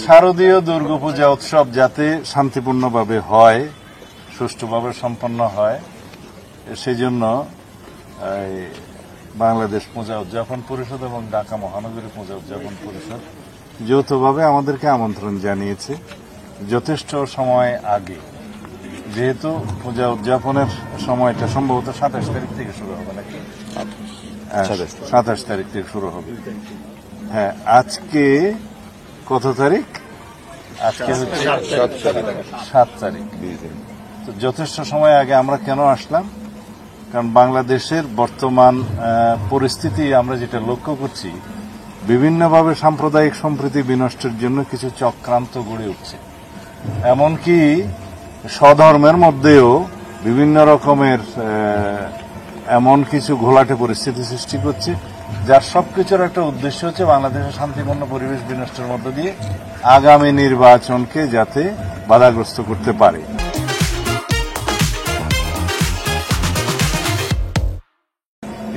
শারদীয় দুর্গাপূজা উৎসব যাতে শান্তিপূর্ণভাবে হয়, সুষ্ঠুভাবে সম্পন্ন হয়, সেই জন্য বাংলাদেশ পূজা উদযাপন পরিষদ এবং ঢাকা মহানগরী পূজা উদযাপন পরিষদ যৌথভাবে আমাদেরকে আমন্ত্রণ জানিয়েছে যথেষ্ট সময় আগে। যেহেতু পূজা উদযাপনের সময়টা সম্ভবত 27 তারিখ থেকে শুরু হবে নাকি? 27 তারিখ থেকে শুরু হবে। হ্যাঁ, আজকে কত তারিখ? আজকে হচ্ছে 7 তারিখ। তো যথেষ্ট সময় আগে আমরা কেন আসলাম? কারণ বাংলাদেশের বর্তমান পরিস্থিতি আমরা যেটা লক্ষ্য করছি, বিভিন্নভাবে সাম্প্রদায়িক সম্প্রীতি বিনষ্টের জন্য কিছু চক্রান্ত গড়ে উঠছে। এমনকি স্বধর্মের মধ্যেও বিভিন্ন রকমের এমন কিছু ঘোলাটে পরিস্থিতি সৃষ্টি করছে, যার সবকিছুর একটা উদ্দেশ্য হচ্ছে বাংলাদেশের শান্তিপূর্ণ পরিবেশ বিনষ্টের মধ্য দিয়ে আগামী নির্বাচনকে যাতে বাধাগ্রস্ত করতে পারে।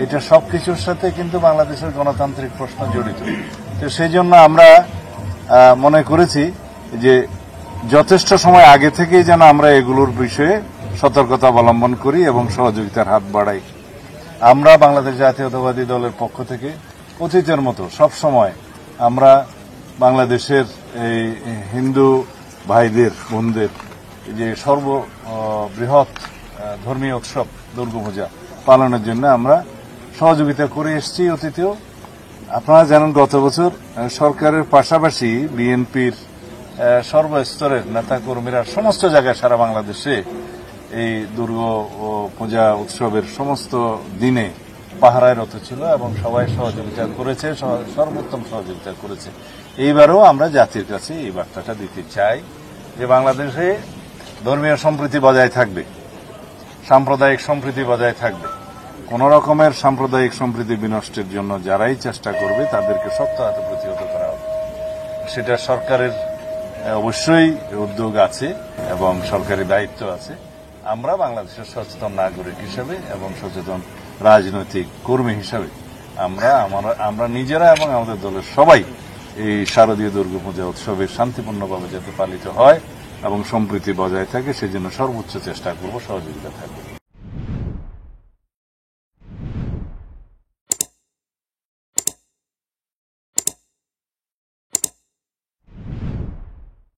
এটা সবকিছুর সাথে কিন্তু বাংলাদেশের গণতান্ত্রিক প্রশ্ন জড়িত। তো সেই জন্য আমরা মনে করেছি যে যথেষ্ট সময় আগে থেকেই যেন আমরা এগুলোর বিষয়ে সতর্কতা অবলম্বন করি এবং সহযোগিতার হাত বাড়াই। আমরা বাংলাদেশ জাতীয়তাবাদী দলের পক্ষ থেকে অতীতের মতো সব সময় আমরা বাংলাদেশের এই হিন্দু ভাইদের বোনদের যে সর্ববৃহৎ ধর্মীয় উৎসব দুর্গাপূজা পালনের জন্য আমরা সহযোগিতা করে এসেছি অতীতেও। আপনারা জানেন গত বছর সরকারের পাশাপাশি বিএনপির সর্বস্তরের নেতাকর্মীরা সমস্ত জায়গায় সারা বাংলাদেশে এই দুর্গাপূজা উৎসবের সমস্ত দিনে পাহারায় রত ছিল এবং সবাই সহযোগিতা করেছে, সর্বোত্তম সহযোগিতা করেছে। এইবারও আমরা জাতির কাছে এই বার্তাটা দিতে চাই যে বাংলাদেশে ধর্মীয় সম্প্রীতি বজায় থাকবে, সাম্প্রদায়িক সম্প্রীতি বজায় থাকবে। কোন রকমের সাম্প্রদায়িক সম্প্রীতি বিনষ্টের জন্য যারাই চেষ্টা করবে তাদেরকে শক্ত হাতে প্রতিহত করা হবে। সেটা সরকারের অবশ্যই উদ্যোগ আছে এবং সরকারি দায়িত্ব আছে। আমরা বাংলাদেশের সচেতন নাগরিক হিসেবে এবং সচেতন রাজনৈতিক কর্মী হিসেবে আমরা নিজেরা এবং আমাদের দলের সবাই এই শারদীয় দুর্গাপূজা উৎসবের শান্তিপূর্ণভাবে যাতে পালিত হয় এবং সম্প্রীতি বজায় থাকে সেজন্য সর্বোচ্চ চেষ্টা করব, সহযোগিতা থাকবে।